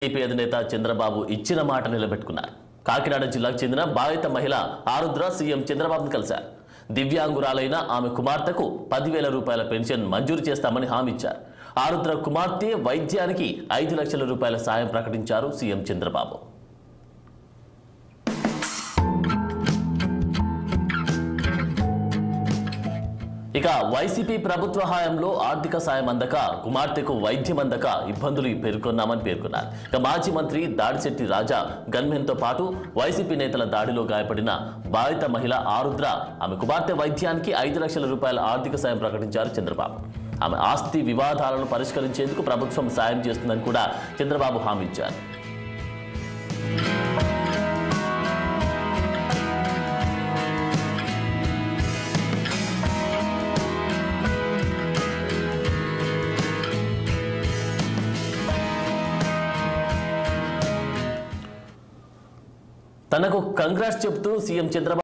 TDP అధినేత చంద్రబాబు ఇచ్చిన మాట నిలబెట్టుకున్నారు. కాకినాడ జిల్లాకు చెందిన బాధిత మహిళ ఆరుద్ర సీఎం చంద్రబాబును కలిశారు. దివ్యాంగురాలైన ఆమె కుమార్తెకు 10,000 రూపాయల పెన్షన్ మంజూరు చేస్తామని హామీ ఇచ్చారు. ఆరుద్ర కుమార్తె వైద్యానికి 5 లక్షల రూపాయల సాయం ప్రకటించారు సీఎం చంద్రబాబు. ఇక వైసీపీ ప్రభుత్వ హయాంలో ఆర్థిక సాయం అందక కుమార్తెకు వైద్యం అందక ఇబ్బందులు పేర్కొన్నామని పేర్కొన్నారు. ఇక మాజీ మంత్రి దాడిశెట్టి రాజా గన్మెన్తో పాటు వైసీపీ నేతల దాడిలో గాయపడిన బాధిత మహిళ ఆరుద్ర ఆమె కుమార్తె వైద్యానికి 5 లక్షల రూపాయల ఆర్థిక సాయం ప్రకటించారు చంద్రబాబు. ఆమె ఆస్తి వివాదాలను పరిష్కరించేందుకు ప్రభుత్వం సాయం చేస్తుందని కూడా చంద్రబాబు హామీ ఇచ్చారు. తనకు కంగ్రాట్స్ చెబుతూ సీఎం చంద్రబాబు